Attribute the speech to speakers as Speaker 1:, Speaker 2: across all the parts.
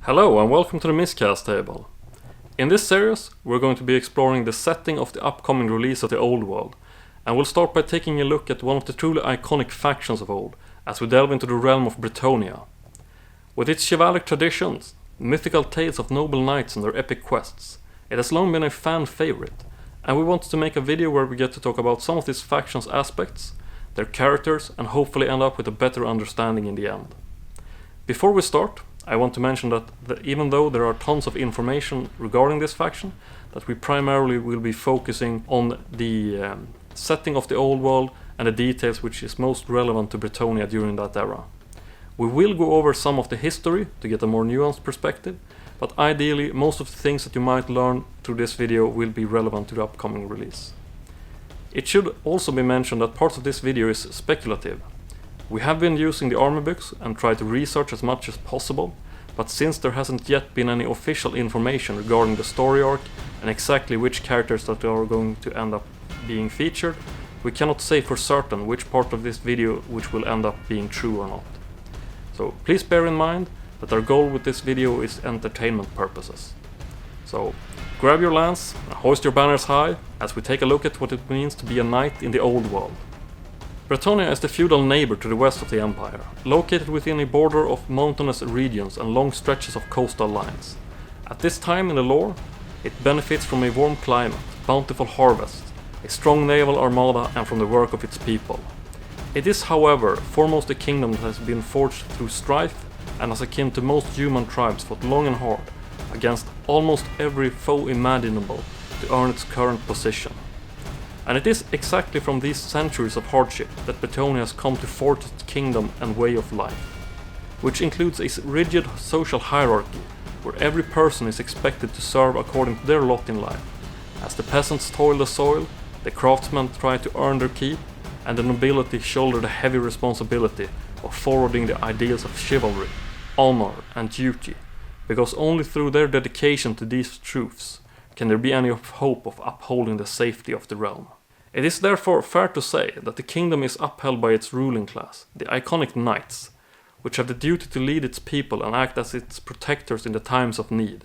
Speaker 1: Hello and welcome to the Miscast Table. In this series we're going to be exploring the setting of the upcoming release of the Old World, and we'll start by taking a look at one of the truly iconic factions of old as we delve into the realm of Bretonnia. With its chivalric traditions, mythical tales of noble knights and their epic quests, it has long been a fan favorite, and we wanted to make a video where we get to talk about some of this faction's aspects, their characters, and hopefully end up with a better understanding in the end. Before we start, I want to mention that even though there are tons of information regarding this faction, that we primarily will be focusing on the setting of the Old World and the details which is most relevant to Bretonnia during that era. We will go over some of the history to get a more nuanced perspective, but ideally most of the things that you might learn through this video will be relevant to the upcoming release. It should also be mentioned that part of this video is speculative. We have been using the army books and tried to research as much as possible, but since there hasn't yet been any official information regarding the story arc and exactly which characters that are going to end up being featured, we cannot say for certain which part of this video which will end up being true or not. So please bear in mind that our goal with this video is entertainment purposes. So grab your lance and hoist your banners high as we take a look at what it means to be a knight in the Old World. Bretonnia is the feudal neighbor to the west of the empire, located within a border of mountainous regions and long stretches of coastal lines. At this time in the lore, it benefits from a warm climate, bountiful harvests, a strong naval armada, and from the work of its people. It is, however, foremost a kingdom that has been forged through strife and as akin to most human tribes fought long and hard against almost every foe imaginable to earn its current position. And it is exactly from these centuries of hardship that Bretonnia has come to forge its kingdom and way of life, which includes a rigid social hierarchy where every person is expected to serve according to their lot in life. As the peasants toil the soil, the craftsmen try to earn their keep, and the nobility shoulder the heavy responsibility of forwarding the ideals of chivalry, honor, and duty, because only through their dedication to these truths can there be any hope of upholding the safety of the realm. It is therefore fair to say that the kingdom is upheld by its ruling class, the iconic knights, which have the duty to lead its people and act as its protectors in the times of need.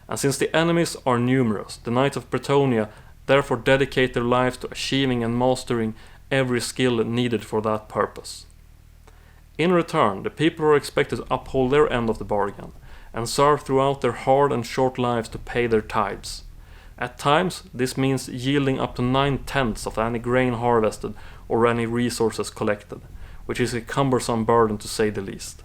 Speaker 1: And since the enemies are numerous, the Knights of Bretonnia therefore dedicate their lives to achieving and mastering every skill needed for that purpose. In return, the people are expected to uphold their end of the bargain and serve throughout their hard and short lives to pay their tithes. At times, this means yielding up to 9/10 of any grain harvested or any resources collected, which is a cumbersome burden to say the least.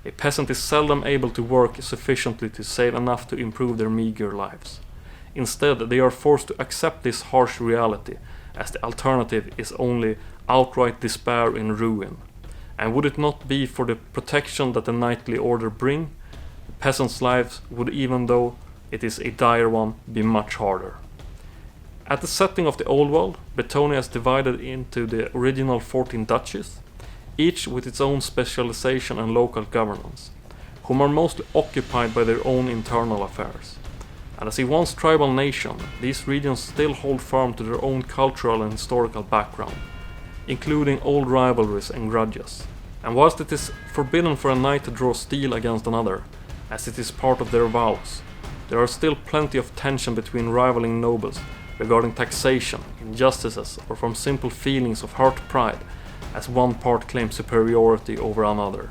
Speaker 1: A peasant is seldom able to work sufficiently to save enough to improve their meager lives. Instead, they are forced to accept this harsh reality, as the alternative is only outright despair in ruin. And would it not be for the protection that the knightly order bring, the peasants' lives would, even though it is a dire one, be much harder. At the setting of the Old World, Bretonnia is divided into the original 14 duchies, each with its own specialization and local governance, whom are mostly occupied by their own internal affairs. And as a once tribal nation, these regions still hold firm to their own cultural and historical background, including old rivalries and grudges. And whilst it is forbidden for a knight to draw steel against another, as it is part of their vows, there are still plenty of tension between rivaling nobles regarding taxation, injustices, or from simple feelings of hurt pride as one part claims superiority over another.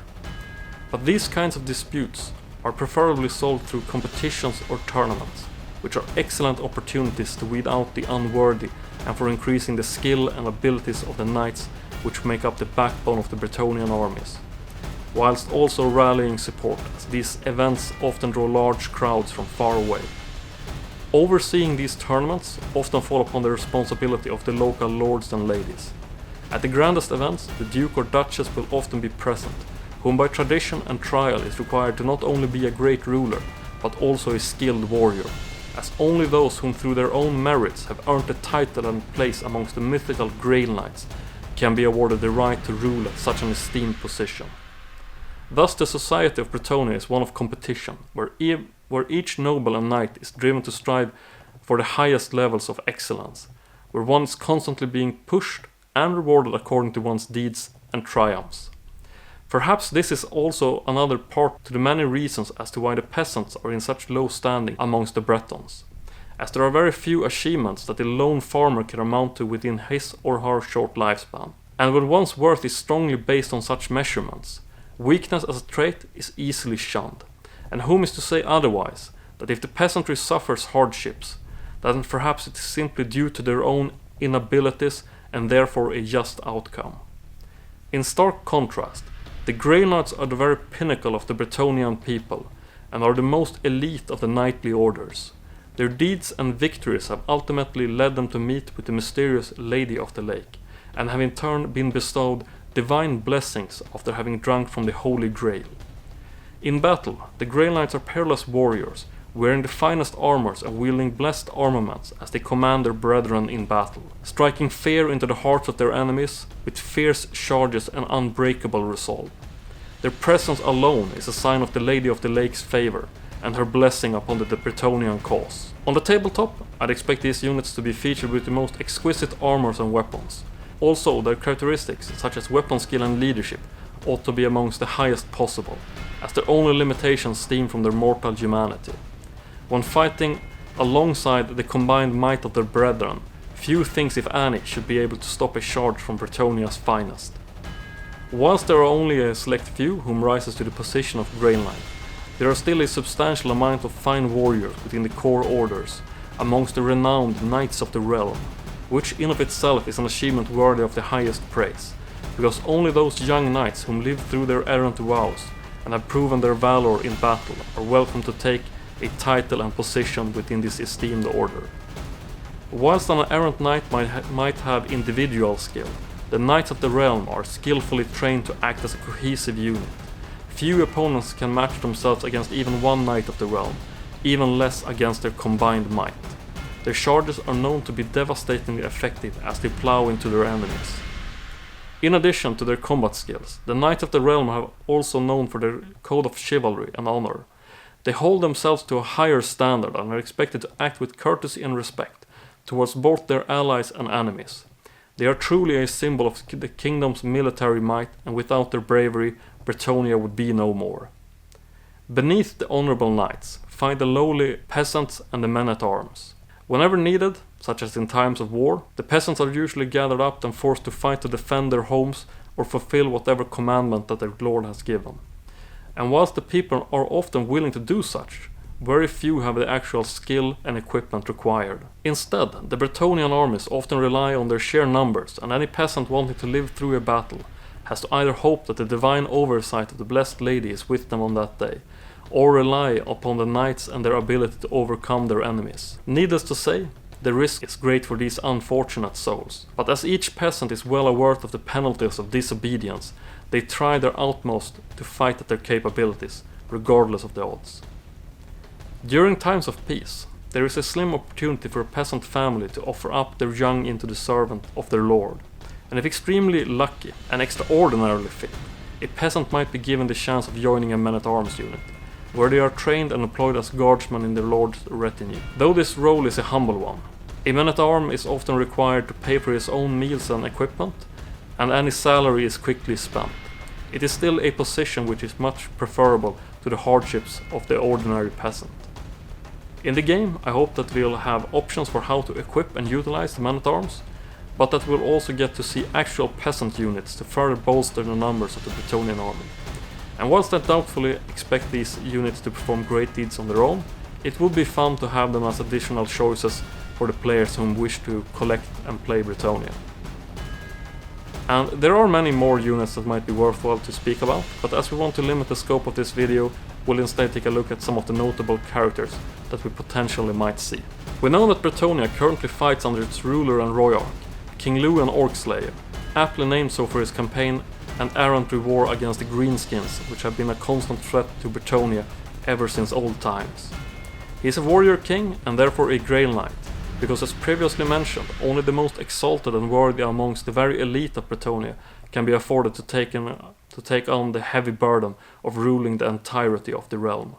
Speaker 1: But these kinds of disputes are preferably solved through competitions or tournaments, which are excellent opportunities to weed out the unworthy and for increasing the skill and abilities of the knights which make up the backbone of the Bretonnian armies, whilst also rallying support, as these events often draw large crowds from far away. Overseeing these tournaments often fall upon the responsibility of the local lords and ladies. At the grandest events, the duke or duchess will often be present, whom by tradition and trial is required to not only be a great ruler, but also a skilled warrior, as only those whom through their own merits have earned the title and place amongst the mythical Grail Knights can be awarded the right to rule at such an esteemed position. Thus the society of Bretonnia is one of competition, where each noble and knight is driven to strive for the highest levels of excellence, where one is constantly being pushed and rewarded according to one's deeds and triumphs. Perhaps this is also another part to the many reasons as to why the peasants are in such low standing amongst the Bretons, as there are very few achievements that the lone farmer can amount to within his or her short lifespan. And when one's worth is strongly based on such measurements, weakness as a trait is easily shunned. And whom is to say otherwise, that if the peasantry suffers hardships, then perhaps it is simply due to their own inabilities and therefore a just outcome. In stark contrast, the Grey Knights are the very pinnacle of the Bretonnian people, and are the most elite of the knightly orders. Their deeds and victories have ultimately led them to meet with the mysterious Lady of the Lake, and have in turn been bestowed divine blessings after having drunk from the Holy Grail. In battle, the Grey Knights are peerless warriors, wearing the finest armors and wielding blessed armaments as they command their brethren in battle, striking fear into the hearts of their enemies with fierce charges and unbreakable resolve. Their presence alone is a sign of the Lady of the Lake's favor and her blessing upon the Bretonnian cause. On the tabletop, I'd expect these units to be featured with the most exquisite armors and weapons. Also, their characteristics, such as weapon skill and leadership, ought to be amongst the highest possible, as their only limitations stem from their mortal humanity. When fighting alongside the combined might of their brethren, few things, if any, should be able to stop a charge from Bretonnia's finest. Whilst there are only a select few whom rises to the position of Grey Knight, there are still a substantial amount of fine warriors within the core orders, amongst the renowned Knights of the Realm, which in of itself is an achievement worthy of the highest praise, because only those young knights whom lived through their errant vows and have proven their valor in battle are welcome to take a title and position within this esteemed order. Whilst an errant knight might have individual skill, the Knights of the Realm are skillfully trained to act as a cohesive unit. Few opponents can match themselves against even one Knight of the Realm, even less against their combined might. Their charges are known to be devastatingly effective as they plow into their enemies. In addition to their combat skills, the Knights of the Realm are also known for their code of chivalry and honor. They hold themselves to a higher standard and are expected to act with courtesy and respect towards both their allies and enemies. They are truly a symbol of the kingdom's military might, and without their bravery, Bretonnia would be no more. Beneath the honorable knights, find the lowly peasants and the men-at-arms. Whenever needed, such as in times of war, the peasants are usually gathered up and forced to fight to defend their homes or fulfill whatever commandment that their lord has given. And whilst the people are often willing to do such, very few have the actual skill and equipment required. Instead, the Bretonnian armies often rely on their sheer numbers, and any peasant wanting to live through a battle has to either hope that the divine oversight of the blessed lady is with them on that day, or rely upon the knights and their ability to overcome their enemies. Needless to say, the risk is great for these unfortunate souls, but as each peasant is well aware of the penalties of disobedience, they try their utmost to fight at their capabilities, regardless of the odds. During times of peace, there is a slim opportunity for a peasant family to offer up their young into the servant of their lord, and if extremely lucky and extraordinarily fit, a peasant might be given the chance of joining a men-at-arms unit, where they are trained and employed as guardsmen in their lord's retinue. Though this role is a humble one, a man-at-arm is often required to pay for his own meals and equipment, and any salary is quickly spent. It is still a position which is much preferable to the hardships of the ordinary peasant. In the game, I hope that we'll have options for how to equip and utilize the man-at-arms, but that we'll also get to see actual peasant units to further bolster the numbers of the Bretonnian army. And whilst I doubtfully expect these units to perform great deeds on their own, it would be fun to have them as additional choices for the players who wish to collect and play Bretonnia. And there are many more units that might be worthwhile to speak about, but as we want to limit the scope of this video, we'll instead take a look at some of the notable characters that we potentially might see. We know that Bretonnia currently fights under its ruler and royarch, King Lewin Orcslayer, aptly named so for his campaign and errantry war against the Greenskins, which have been a constant threat to Bretonnia ever since old times. He is a warrior king and therefore a Grey Knight, because as previously mentioned, only the most exalted and worthy amongst the very elite of Bretonnia can be afforded to take on the heavy burden of ruling the entirety of the realm.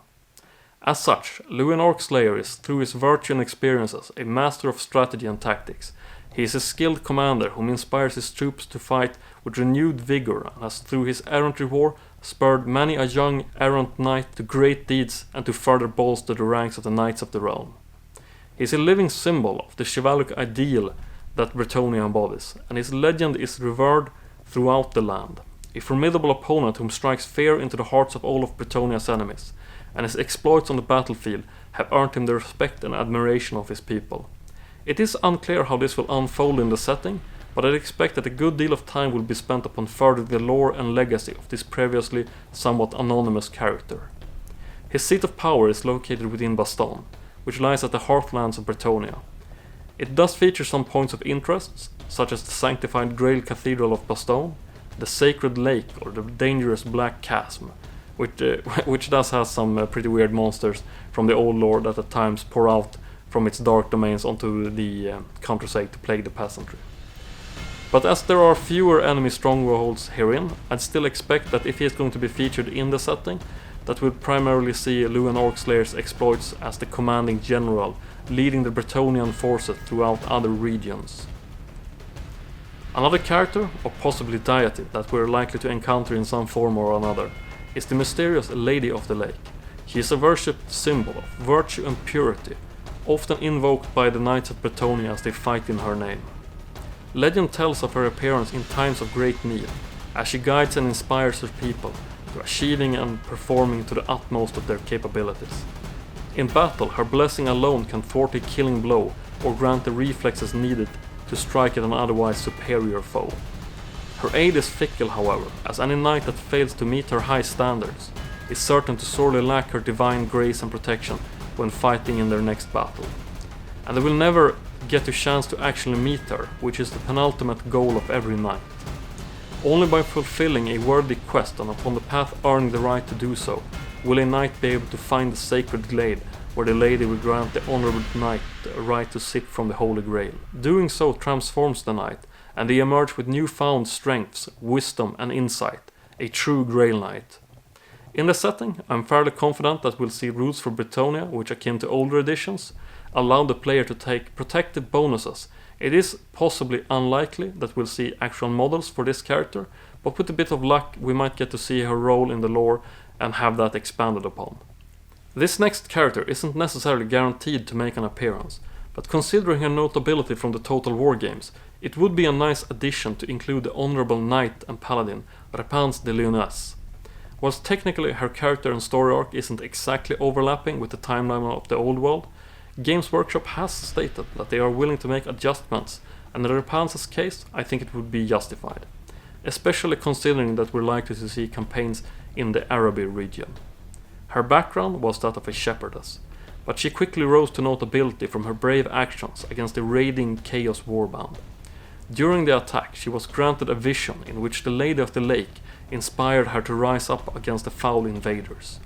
Speaker 1: As such, Lewin Orcslayer is, through his virtue and experiences, a master of strategy and tactics. He is a skilled commander whom inspires his troops to fight with renewed vigor and has through his errantry war spurred many a young errant knight to great deeds and to further bolster the ranks of the Knights of the Realm. He is a living symbol of the chivalric ideal that Bretonnia embodies, and his legend is revered throughout the land. A formidable opponent whom strikes fear into the hearts of all of Bretonnia's enemies, and his exploits on the battlefield have earned him the respect and admiration of his people. It is unclear how this will unfold in the setting, but I expect that a good deal of time will be spent upon furthering the lore and legacy of this previously somewhat anonymous character. His seat of power is located within Baston, which lies at the heartlands of Bretonnia. It does feature some points of interest, such as the sanctified Grail Cathedral of Baston, the Sacred Lake or the dangerous Black Chasm, which does have some pretty weird monsters from the old lore that at times pour out from its dark domains onto the countryside to plague the peasantry. But as there are fewer enemy strongholds herein, I'd still expect that if he is going to be featured in the setting, that we'll primarily see Luan Orcslayer's exploits as the commanding general, leading the Bretonnian forces throughout other regions. Another character, or possibly deity, that we're likely to encounter in some form or another, is the mysterious Lady of the Lake. She is a worshipped symbol of virtue and purity, often invoked by the Knights of Bretonnia as they fight in her name. Legend tells of her appearance in times of great need, as she guides and inspires her people to achieving and performing to the utmost of their capabilities. In battle, her blessing alone can thwart a killing blow or grant the reflexes needed to strike at an otherwise superior foe. Her aid is fickle, however, as any knight that fails to meet her high standards is certain to sorely lack her divine grace and protection when fighting in their next battle. And they will never get a chance to actually meet her, which is the penultimate goal of every knight. Only by fulfilling a worthy quest and upon the path earning the right to do so, will a knight be able to find the sacred glade where the lady will grant the honorable knight a right to sip from the Holy Grail. Doing so transforms the knight, and they emerge with newfound strengths, wisdom and insight, a true Grail Knight. In the setting, I'm fairly confident that we'll see rules for Bretonnia, which akin to older editions, allow the player to take protective bonuses. It is possibly unlikely that we'll see actual models for this character, but with a bit of luck we might get to see her role in the lore and have that expanded upon. This next character isn't necessarily guaranteed to make an appearance, but considering her notability from the Total War games, it would be a nice addition to include the honorable knight and paladin Repens de Lyonesse. Whilst technically her character and story arc isn't exactly overlapping with the timeline of the Old World, Games Workshop has stated that they are willing to make adjustments, and in Repens' case I think it would be justified, especially considering that we're likely to see campaigns in the Araby region. Her background was that of a shepherdess, but she quickly rose to notability from her brave actions against the raiding Chaos Warband. During the attack, she was granted a vision in which the Lady of the Lake inspired her to rise up against the foul invaders.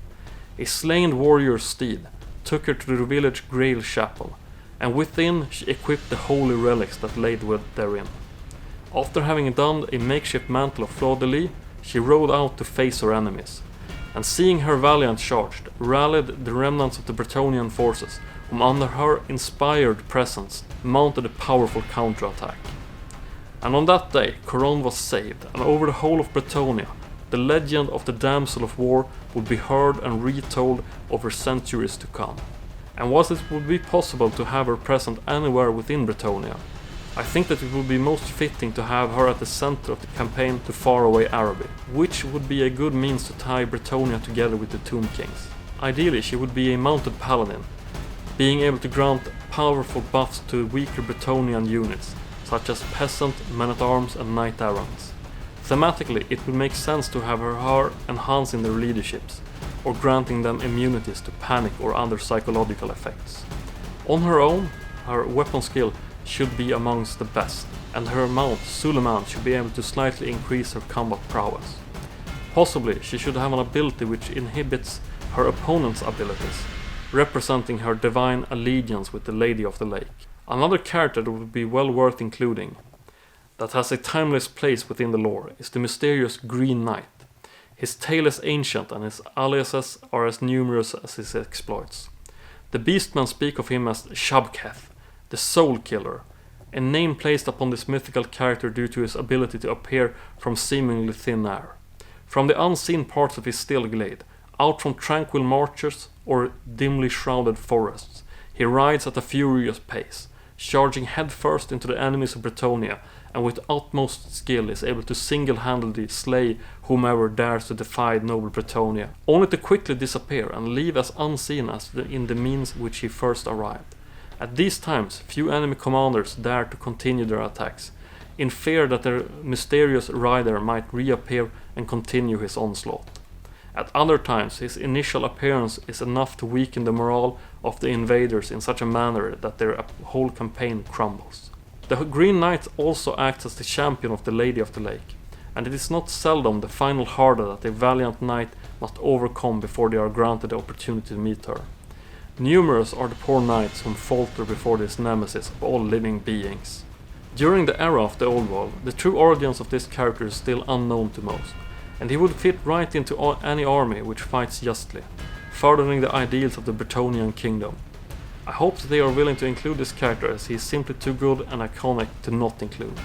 Speaker 1: A slain warrior's steed took her to the village Grail Chapel, and within she equipped the holy relics that lay therein. After having donned a makeshift mantle of fleur-de-lis, she rode out to face her enemies, and seeing her valiant charge, rallied the remnants of the Bretonnian forces, whom under her inspired presence mounted a powerful counterattack. And on that day, Couronne was saved, and over the whole of Bretonnia, the legend of the Damsel of War would be heard and retold over centuries to come. And whilst it would be possible to have her present anywhere within Bretonnia, I think that it would be most fitting to have her at the center of the campaign to faraway Araby, which would be a good means to tie Bretonnia together with the Tomb Kings. Ideally, she would be a mounted paladin, being able to grant powerful buffs to weaker Bretonnian units, such as peasant, men-at-arms and knight-errants. Thematically, it would make sense to have her enhancing their leaderships, or granting them immunities to panic or other psychological effects. On her own, her weapon skill should be amongst the best, and her mount, Suleiman, should be able to slightly increase her combat prowess. Possibly, she should have an ability which inhibits her opponent's abilities, representing her divine allegiance with the Lady of the Lake. Another character that would be well worth including, that has a timeless place within the lore, is the mysterious Green Knight. His tale is ancient and his aliases are as numerous as his exploits. The Beastmen speak of him as Shabketh, the Soul Killer, a name placed upon this mythical character due to his ability to appear from seemingly thin air. From the unseen parts of his still glade, out from tranquil marches or dimly shrouded forests, he rides at a furious pace, charging headfirst into the enemies of Bretonnia, and with utmost skill is able to single-handedly slay whomever dares to defy noble Bretonnia, only to quickly disappear and leave as unseen as in the means which he first arrived. At these times, few enemy commanders dare to continue their attacks, in fear that their mysterious rider might reappear and continue his onslaught. At other times, his initial appearance is enough to weaken the morale of the invaders in such a manner that their whole campaign crumbles. The Green Knight also acts as the champion of the Lady of the Lake, and it is not seldom the final hurdle that a valiant knight must overcome before they are granted the opportunity to meet her. Numerous are the poor knights whom falter before this nemesis of all living beings. During the era of the Old World, the true origins of this character is still unknown to most, and he would fit right into any army which fights justly, furthering the ideals of the Bretonnian kingdom. I hope that they are willing to include this character, as he is simply too good and iconic to not include.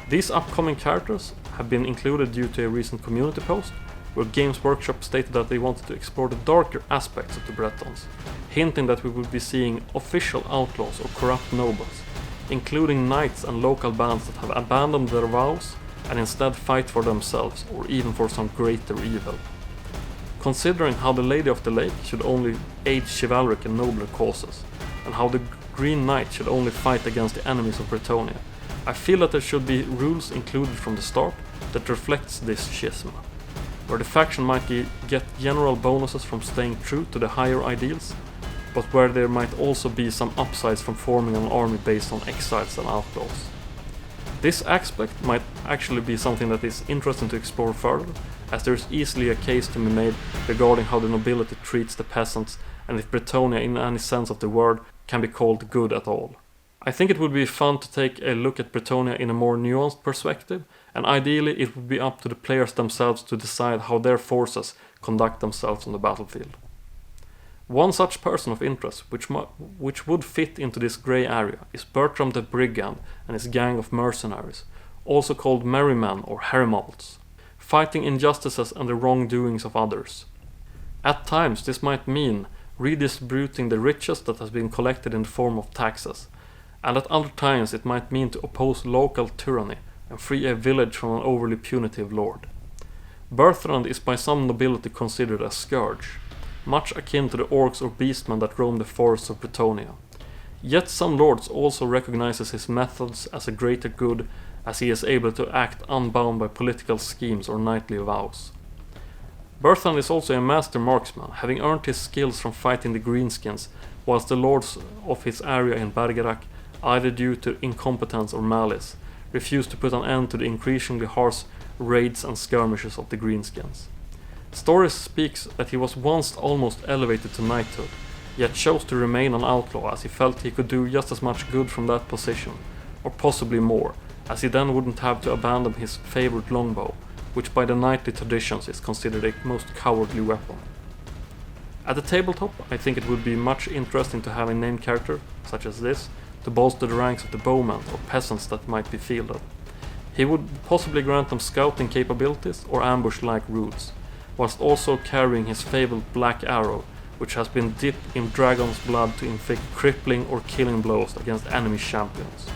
Speaker 1: These upcoming characters have been included due to a recent community post, where Games Workshop stated that they wanted to explore the darker aspects of the Bretons, hinting that we would be seeing official outlaws or corrupt nobles, including knights and local bands that have abandoned their vows and instead fight for themselves or even for some greater evil. Considering how the Lady of the Lake should only aid chivalric and nobler causes, and how the Green Knight should only fight against the enemies of Bretonnia, I feel that there should be rules included from the start that reflects this schism, where the faction might get general bonuses from staying true to the higher ideals, but where there might also be some upsides from forming an army based on exiles and outlaws. This aspect might actually be something that is interesting to explore further, as there is easily a case to be made regarding how the nobility treats the peasants and if Bretonnia in any sense of the word can be called good at all. I think it would be fun to take a look at Bretonnia in a more nuanced perspective, and ideally it would be up to the players themselves to decide how their forces conduct themselves on the battlefield. One such person of interest, which would fit into this grey area, is Bertram the Brigand and his gang of mercenaries, also called Merrymen or Hermalds, fighting injustices and the wrongdoings of others. At times this might mean redistributing the riches that has been collected in the form of taxes, and at other times it might mean to oppose local tyranny and free a village from an overly punitive lord. Bertrand is by some nobility considered a scourge, much akin to the orcs or beastmen that roam the forests of Bretonnia. Yet some lords also recognizes his methods as a greater good, as he is able to act unbound by political schemes or knightly vows. Bertrand is also a master marksman, having earned his skills from fighting the greenskins, whilst the lords of his area in Bergerac, either due to incompetence or malice, refused to put an end to the increasingly harsh raids and skirmishes of the greenskins. Stories speaks that he was once almost elevated to knighthood, yet chose to remain an outlaw as he felt he could do just as much good from that position, or possibly more, as he then wouldn't have to abandon his favourite longbow, which by the knightly traditions is considered a most cowardly weapon. At the tabletop, I think it would be much interesting to have a named character, such as this, to bolster the ranks of the bowmen or peasants that might be fielded. He would possibly grant them scouting capabilities or ambush-like rules, whilst also carrying his fabled black arrow, which has been dipped in dragon's blood to inflict crippling or killing blows against enemy champions.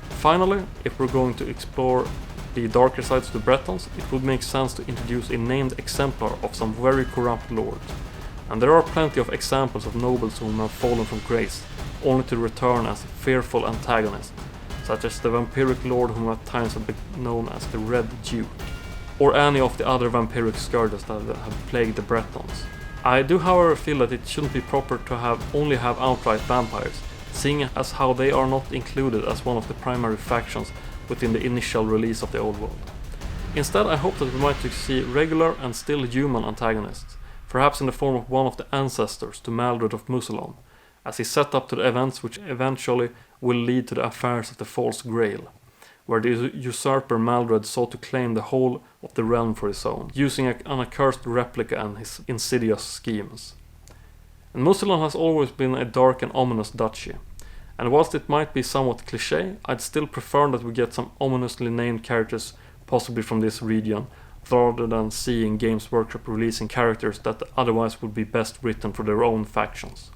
Speaker 1: Finally, if we're going to explore the darker sides of the Bretons, it would make sense to introduce a named exemplar of some very corrupt lords, and there are plenty of examples of nobles whom have fallen from grace, only to return as fearful antagonists, such as the vampiric lord whom at times have been known as the Red Duke, or any of the other vampiric scourges that have plagued the Bretons. I do however feel that it shouldn't be proper to only have outright vampires, seeing as how they are not included as one of the primary factions within the initial release of the Old World. Instead, I hope that we might see regular and still human antagonists, perhaps in the form of one of the ancestors to Maldred of Musalon, as he set up to the events which eventually will lead to the affairs of the False Grail, where the usurper Maldred sought to claim the whole of the realm for his own, using an accursed replica and his insidious schemes. And Musalon has always been a dark and ominous duchy, and whilst it might be somewhat cliché, I'd still prefer that we get some ominously named characters possibly from this region, rather than seeing Games Workshop releasing characters that otherwise would be best written for their own factions.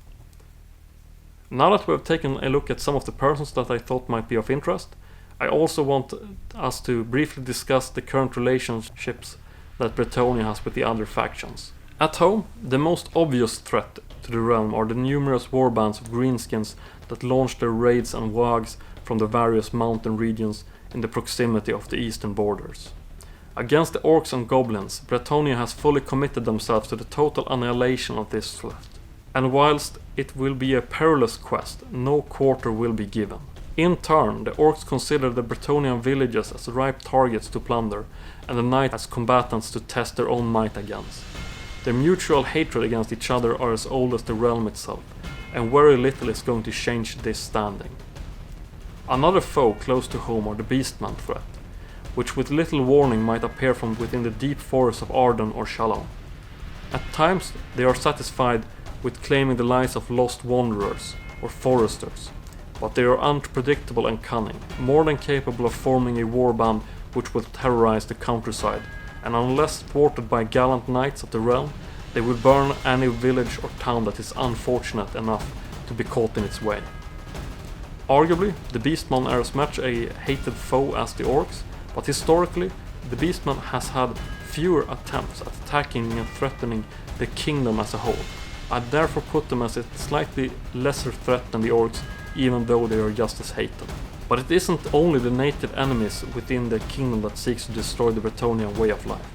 Speaker 1: Now that we have taken a look at some of the persons that I thought might be of interest, I also want us to briefly discuss the current relationships that Bretonnia has with the other factions. At home, the most obvious threat to the realm are the numerous warbands of greenskins that launch their raids and wags from the various mountain regions in the proximity of the eastern borders. Against the orcs and goblins, Bretonnia has fully committed themselves to the total annihilation of this threat. And whilst it will be a perilous quest, no quarter will be given. In turn, the orcs consider the Bretonnian villages as ripe targets to plunder, and the knights as combatants to test their own might against. Their mutual hatred against each other are as old as the realm itself, and very little is going to change this standing. Another foe close to home are the Beastman threat, which with little warning might appear from within the deep forests of Arden or Shalom. At times they are satisfied with claiming the lives of lost wanderers or foresters, but they are unpredictable and cunning, more than capable of forming a warband which will terrorize the countryside, and unless thwarted by gallant knights of the realm, they will burn any village or town that is unfortunate enough to be caught in its way. Arguably, the Beastmen are as much a hated foe as the orcs, but historically, the Beastmen has had fewer attempts at attacking and threatening the kingdom as a whole. I'd therefore put them as a slightly lesser threat than the orcs, even though they are just as hated. But it isn't only the native enemies within the kingdom that seeks to destroy the Bretonnian way of life.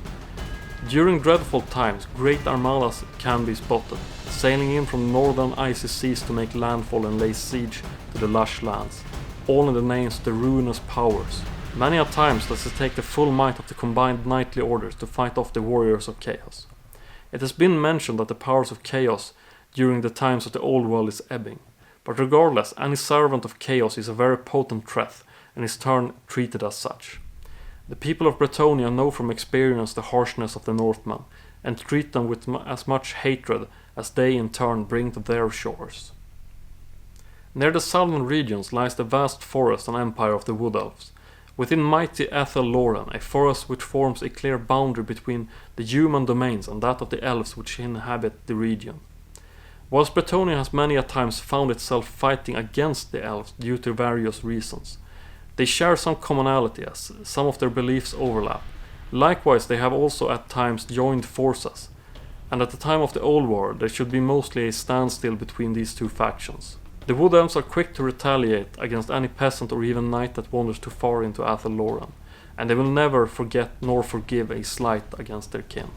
Speaker 1: During dreadful times, great armadas can be spotted, sailing in from northern icy seas to make landfall and lay siege to the lush lands, all in the names of the ruinous powers. Many a times does it take the full might of the combined knightly orders to fight off the warriors of chaos. It has been mentioned that the powers of chaos during the times of the Old World is ebbing, but regardless, any servant of chaos is a very potent threat and is treated as such. The people of Bretonnia know from experience the harshness of the Northmen, and treat them with as much hatred as they in turn bring to their shores. Near the southern regions lies the vast forest and empire of the Wood Elves, within mighty Ethel Loren, a forest which forms a clear boundary between the human domains and that of the elves which inhabit the region. Whilst Bretonnia has many a times found itself fighting against the elves due to various reasons, they share some commonality as some of their beliefs overlap. Likewise, they have also at times joined forces, and at the time of the Old World there should be mostly a standstill between these two factions. The Wood Elves are quick to retaliate against any peasant or even knight that wanders too far into Athel Loren, and they will never forget nor forgive a slight against their kin.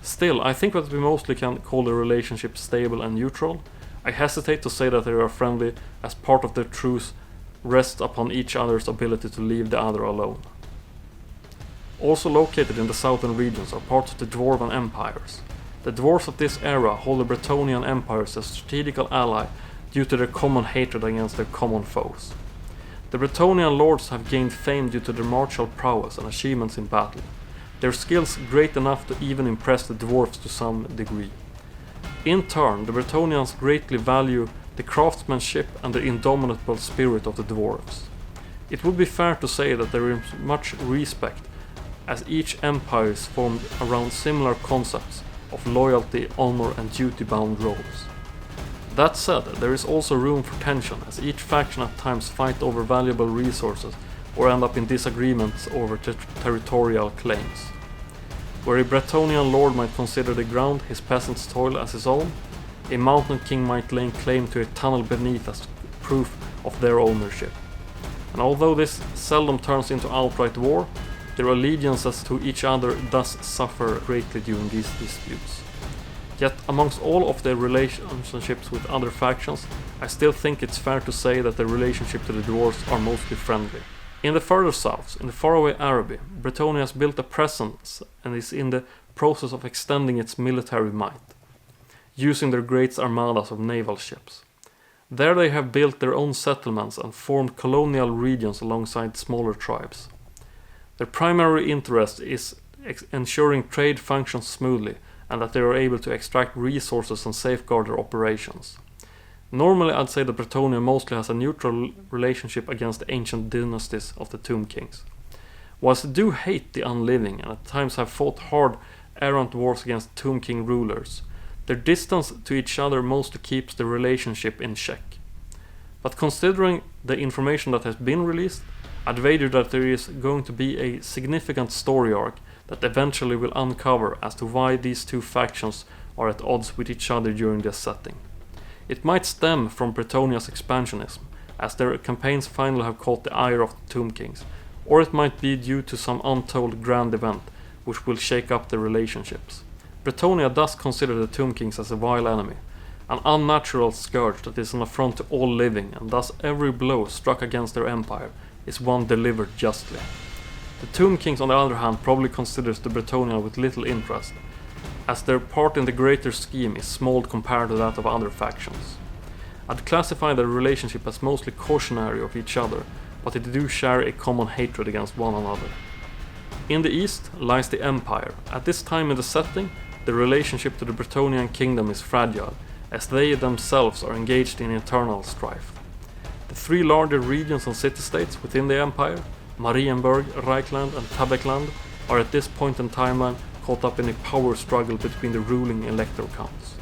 Speaker 1: Still, I think that we mostly can call the relationship stable and neutral. I hesitate to say that they are friendly, as part of their truce rests upon each other's ability to leave the other alone. Also located in the southern regions are parts of the Dwarven empires. The dwarves of this era hold the Bretonnian empire as a strategical ally due to their common hatred against their common foes. The Bretonnian lords have gained fame due to their martial prowess and achievements in battle, their skills great enough to even impress the dwarves to some degree. In turn, the Bretonnians greatly value the craftsmanship and the indomitable spirit of the dwarves. It would be fair to say that there is much respect, as each empire is formed around similar concepts of loyalty, honor and duty-bound roles. That said, there is also room for tension, as each faction at times fight over valuable resources or end up in disagreements over territorial claims. Where a Bretonnian lord might consider the ground his peasants' toil as his own, a mountain king might lay claim to a tunnel beneath as proof of their ownership. And although this seldom turns into outright war, their allegiances to each other does suffer greatly during these disputes. Yet amongst all of their relationships with other factions, I still think it's fair to say that their relationship to the dwarves are mostly friendly. In the further south, in the faraway Araby, Bretonnia has built a presence and is in the process of extending its military might, using their great armadas of naval ships. There they have built their own settlements and formed colonial regions alongside smaller tribes. Their primary interest is ensuring trade functions smoothly and that they are able to extract resources and safeguard their operations. Normally I'd say that Bretonnia mostly has a neutral relationship against the ancient dynasties of the Tomb Kings. Whilst they do hate the unliving and at times have fought hard errant wars against Tomb King rulers, their distance to each other mostly keeps the relationship in check. But considering the information that has been released, I'd wager that there is going to be a significant story arc that eventually will uncover as to why these two factions are at odds with each other during this setting. It might stem from Bretonnia's expansionism, as their campaigns finally have caught the ire of the Tomb Kings, or it might be due to some untold grand event which will shake up their relationships. Bretonnia does consider the Tomb Kings as a vile enemy, an unnatural scourge that is an affront to all living, and thus every blow struck against their empire is one delivered justly. The Tomb Kings on the other hand probably considers the Bretonnia with little interest, as their part in the greater scheme is small compared to that of other factions. I'd classify their relationship as mostly cautionary of each other, but they do share a common hatred against one another. In the east lies the Empire. At this time in the setting, the relationship to the Bretonnian kingdom is fragile, as they themselves are engaged in eternal strife. The three larger regions and city-states within the Empire, Marienburg, Reichland and Tabekland, are at this point in timeline caught up in a power struggle between the ruling elector counts.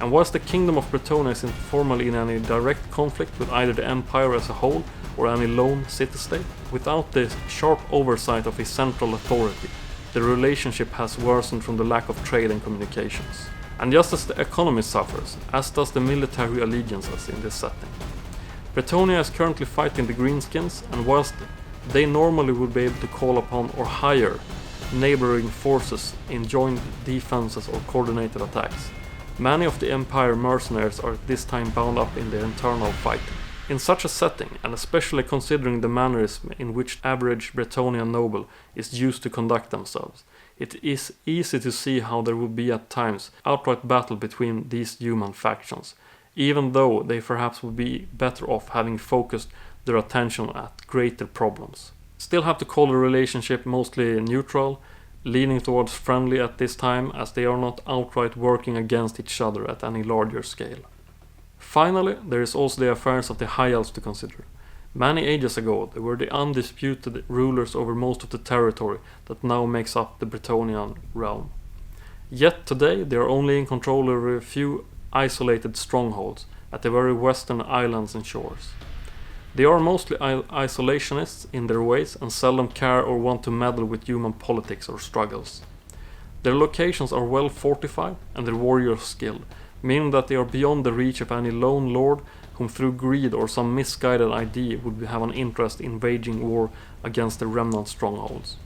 Speaker 1: And whilst the Kingdom of Bretonnia isn't formally in any direct conflict with either the Empire as a whole or any lone city-state, without the sharp oversight of a central authority, the relationship has worsened from the lack of trade and communications. And just as the economy suffers, as does the military allegiances in this setting. Bretonnia is currently fighting the Greenskins, and whilst they normally would be able to call upon or hire neighboring forces in joint defenses or coordinated attacks, many of the Empire mercenaries are at this time bound up in their internal fighting. In such a setting, and especially considering the mannerism in which average Bretonnian noble is used to conduct themselves, it is easy to see how there would be at times outright battle between these human factions, even though they perhaps would be better off having focused their attention at greater problems. Still have to call the relationship mostly neutral, leaning towards friendly at this time, as they are not outright working against each other at any larger scale. Finally, there is also the affairs of the High Elves to consider. Many ages ago, they were the undisputed rulers over most of the territory that now makes up the Bretonnian realm. Yet today, they are only in control over a few isolated strongholds at the very western islands and shores. They are mostly isolationists in their ways and seldom care or want to meddle with human politics or struggles. Their locations are well fortified and their warriors skilled, meaning that they are beyond the reach of any lone lord whom through greed or some misguided idea would have an interest in waging war against the remnant strongholds.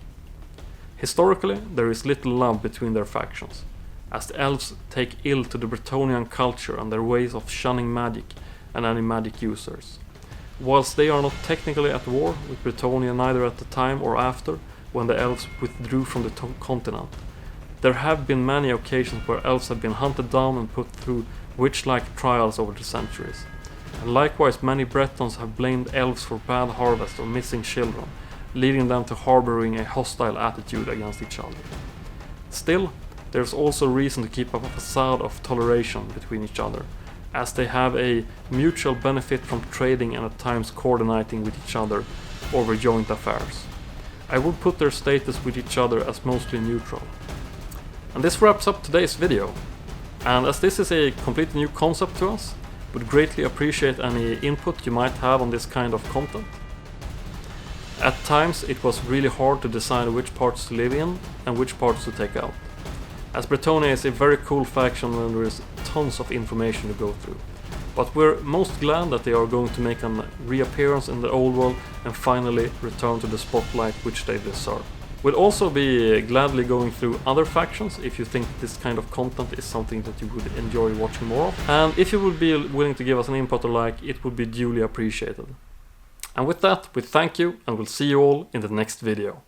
Speaker 1: Historically, there is little love between their factions, as the elves take ill to the Bretonnian culture and their ways of shunning magic and any magic users. Whilst they are not technically at war with Bretonnia neither at the time or after, when the elves withdrew from the continent, there have been many occasions where elves have been hunted down and put through witch-like trials over the centuries. And likewise many Bretons have blamed elves for bad harvest or missing children, leading them to harboring a hostile attitude against each other. Still, there is also reason to keep up a facade of toleration between each other, as they have a mutual benefit from trading and at times coordinating with each other over joint affairs. I would put their status with each other as mostly neutral. And this wraps up today's video. And as this is a completely new concept to us, would greatly appreciate any input you might have on this kind of content. At times it was really hard to decide which parts to live in and which parts to take out, as Bretonnia is a very cool faction and there is tons of information to go through. But we're most glad that they are going to make a reappearance in the old world and finally return to the spotlight which they deserve. We'll also be gladly going through other factions if you think this kind of content is something that you would enjoy watching more of. And if you would be willing to give us an input or like, it would be duly appreciated. And with that, we thank you and we'll see you all in the next video.